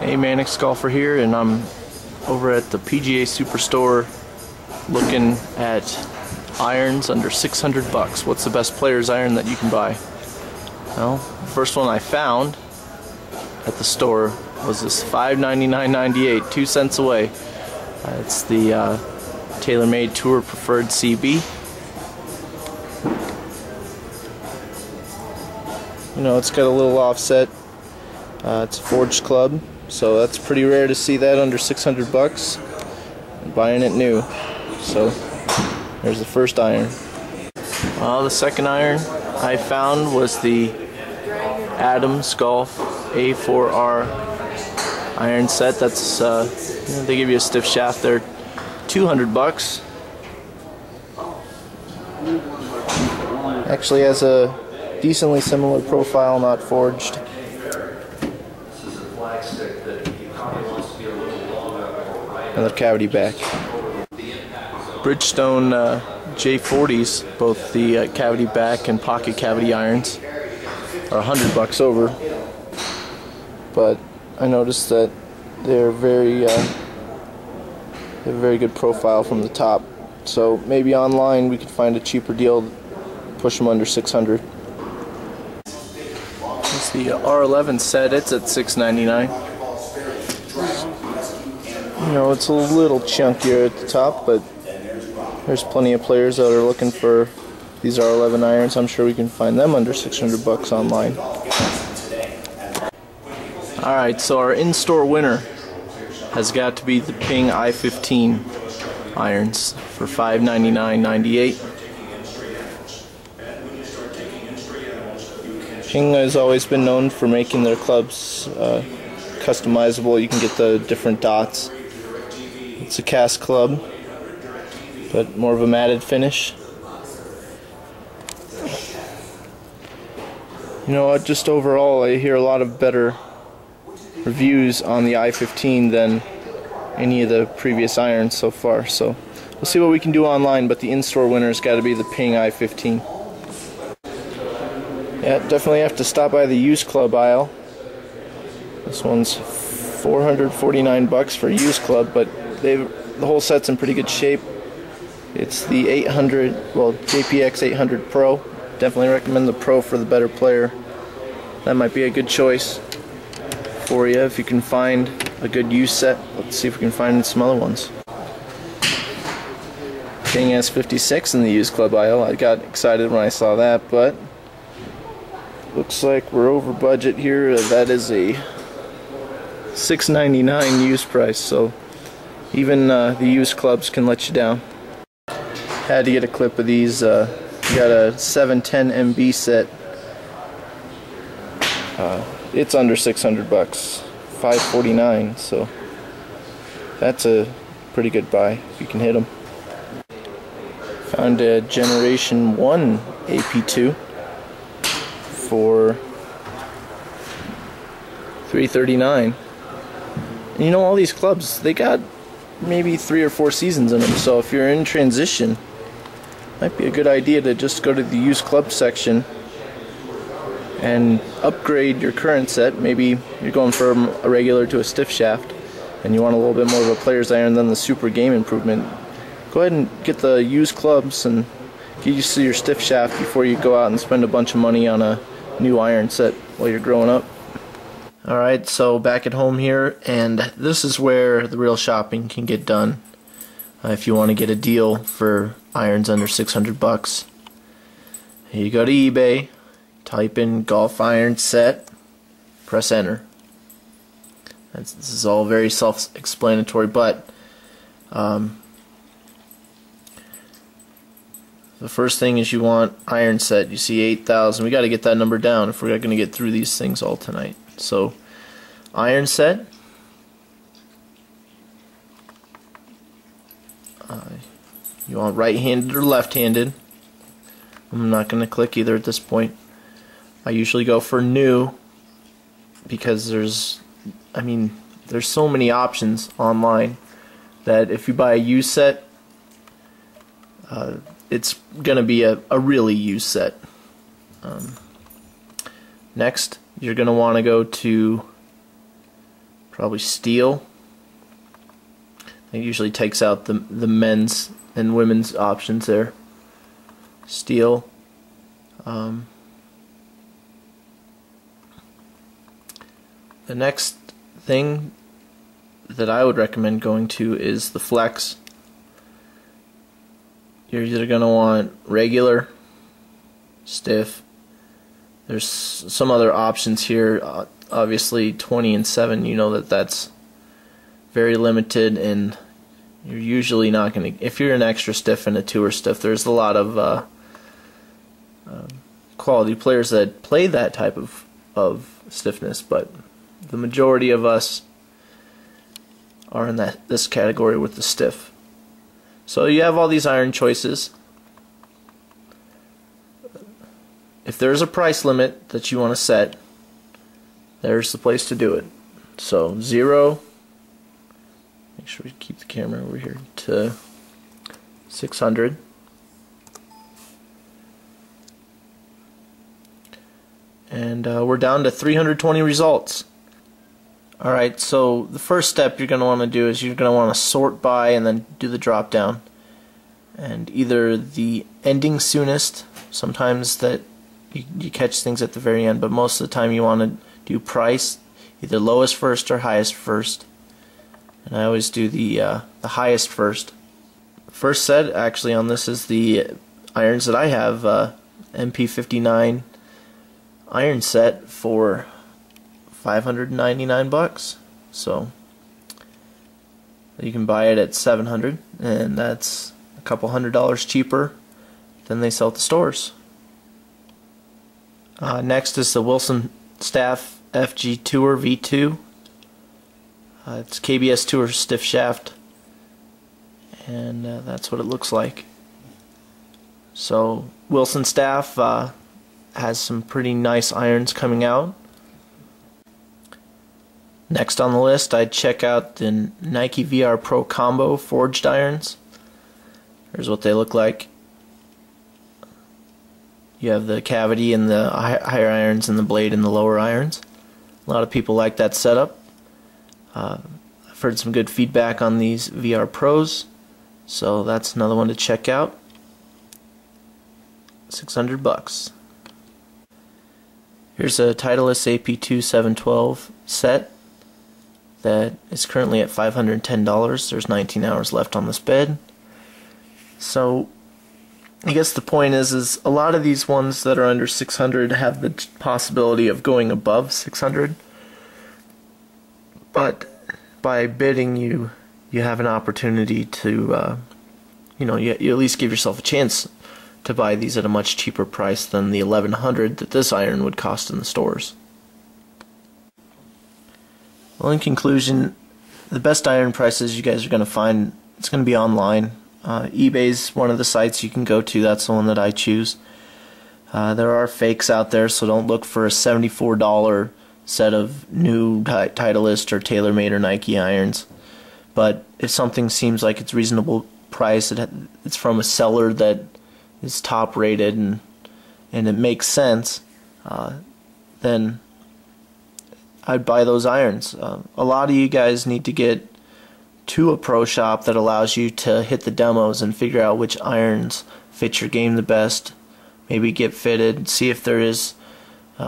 Hey, Mannix Golfer here, and I'm over at the PGA Superstore looking at irons under 600 bucks. What's the best player's iron that you can buy? Well, the first one I found at the store was this $599.98, 2 cents away. It's the TaylorMade Tour Preferred CB. You know, it's got a little offset. It's a forged club, so that's pretty rare to see that under 600 bucks. I'm buying it new. So there's the first iron. The second iron I found was the Adams Golf A4R iron set. That's they give you a stiff shaft there, 200 bucks. Actually has a decently similar profile, not forged. Another cavity back. Bridgestone J40s, both the cavity back and pocket cavity irons, are 100 bucks over. But I noticed that they're they have a very good profile from the top. So maybe online we could find a cheaper deal, push them under 600. It's the R11 set. It's at $699. You know, it's a little chunkier at the top, but there's plenty of players that are looking for these R11 irons. I'm sure we can find them under 600 bucks online. Alright, so our in-store winner has got to be the Ping I-15 irons for $599.98. Ping has always been known for making their clubs customizable. You can get the different dots. It's a cast club, but more of a matted finish. You know what, just overall I hear a lot of better reviews on the I-15 than any of the previous irons so far. So we'll see what we can do online, but the in-store winner's got to be the Ping I-15. Yeah, definitely have to stop by the used club aisle. This one's 449 bucks for a used club, but the whole set's in pretty good shape. It's the JPX 800 Pro. Definitely recommend the Pro for the better player. That might be a good choice for you if you can find a good used set. Let's see if we can find some other ones. Ping S56 in the used club aisle. I got excited when I saw that, but looks like we're over budget here. That is a $699 used price, so even the used clubs can let you down. Had to get a clip of these. You got a 710 MB set. It's under 600 bucks, $549. So that's a pretty good buy if you can hit them. Found a Generation 1 AP2 for $339. And you know, all these clubs, they got maybe 3 or 4 seasons in them, so if you're in transition, might be a good idea to just go to the used club section and upgrade your current set. Maybe you're going from a regular to a stiff shaft and you want a little bit more of a player's iron than the super game improvement. Go ahead and get the used clubs and get used to your stiff shaft before you go out and spend a bunch of money on a new iron set while you're growing up. Alright, so back at home here, and this is where the real shopping can get done if you want to get a deal for irons under 600 bucks. You go to eBay, type in golf iron set, press enter. This is all very self-explanatory, but the first thing is you want iron set. You see 8,000. We got to get that number down if we're going to get through these things all tonight. So iron set, you want right-handed or left-handed. I'm not going to click either at this point. I usually go for new because there's so many options online that if you buy a used set, it's going to be a really used set. Next, you're going to want to go to Probably steel. It usually takes out the men's and women's options there. Steel. The next thing that I would recommend going to is the flex. You're either going to want regular, stiff. There's some other options here. Obviously 20 and 7, you know that's very limited, and you're usually not going to, if you're an extra stiff and a tour stiff, there's a lot of quality players that play that type of stiffness, but the majority of us are in this category with the stiff. So you have all these iron choices. If there's a price limit that you want to set, there's the place to do it. So 0, make sure we keep the camera over here, to 600. And we're down to 320 results. Alright, so the first step you're going to want to do is you're going to want to sort by and then do the drop down. And either the ending soonest, sometimes that you catch things at the very end, but most of the time you want to do price, either lowest first or highest first. And I always do the highest first. First set actually on this is the irons that I have, MP59 iron set for $599. So you can buy it at $700, and that's a couple $100 cheaper than they sell at the stores. Next is the Wilson Staff FG Tour V2. It's KBS Tour stiff shaft, and that's what it looks like. So Wilson Staff has some pretty nice irons coming out. Next on the list, I'd check out the Nike VR Pro Combo forged irons. Here's what they look like. You have the cavity in the higher irons and the blade in the lower irons. A lot of people like that setup. I've heard some good feedback on these VR Pros, so that's another one to check out. $600. Here's a Titleist AP2 712 set that is currently at $510. There's 19 hours left on this bed. So I guess the point is a lot of these ones that are under 600 have the possibility of going above 600, but by bidding you have an opportunity to you at least give yourself a chance to buy these at a much cheaper price than the $1,100 that this iron would cost in the stores. Well, in conclusion, the best iron prices you guys are going to find, it's going to be online. eBay's one of the sites you can go to. That's the one that I choose. There are fakes out there, so don't look for a $74 set of new Titleist or TaylorMade or Nike irons. But if something seems like it's reasonable price, it's from a seller that is top rated and it makes sense, then I'd buy those irons. A lot of you guys need to get to a pro shop that allows you to hit the demos and figure out which irons fit your game the best. Maybe get fitted, see if there is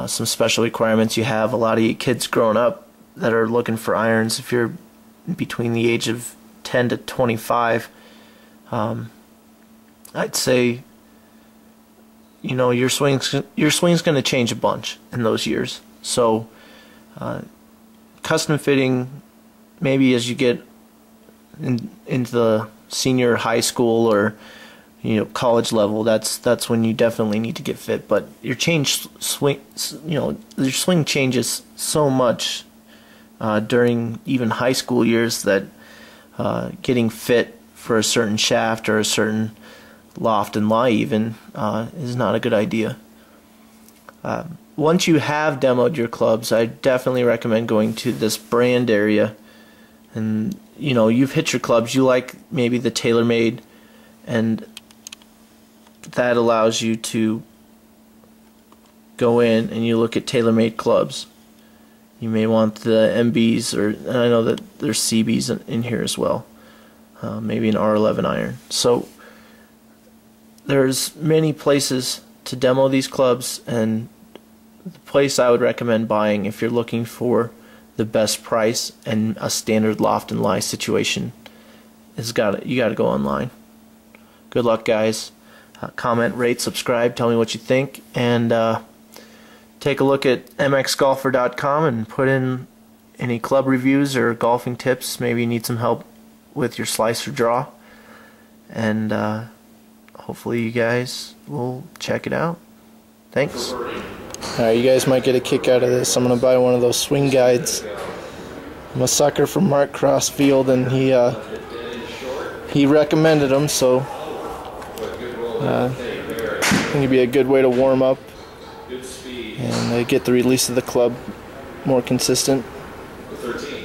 some special requirements you have. A lot of you kids growing up that are looking for irons, if you're between the age of 10 to 25, I'd say your swing's going to change a bunch in those years. So custom fitting, maybe as you get into the senior high school or college level, that's when you definitely need to get fit. But your swing changes so much during even high school years that getting fit for a certain shaft or a certain loft and lie even is not a good idea. Once you have demoed your clubs, I definitely recommend going to this brand area, and you've hit your clubs, you like maybe the TaylorMade, and that allows you to go in and you look at TaylorMade clubs You may want the MBs, or I know that there's CBs in here as well. Maybe an R11 iron. So there's many places to demo these clubs, and the place I would recommend buying if you're looking for the best price and a standard loft and lie situation is you got to go online. Good luck, guys. Comment, rate, subscribe, tell me what you think, and take a look at mxgolfer.com and put in any club reviews or golfing tips. Maybe you need some help with your slice or draw, and hopefully you guys will check it out. Thanks. Alright, you guys might get a kick out of this. I'm going to buy one of those swing guides. I'm a sucker for Mark Crossfield, and he recommended them, so I think it'd be a good way to warm up and get the release of the club more consistent.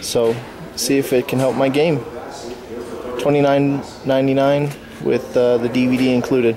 So see if it can help my game. $29.99 with the DVD included.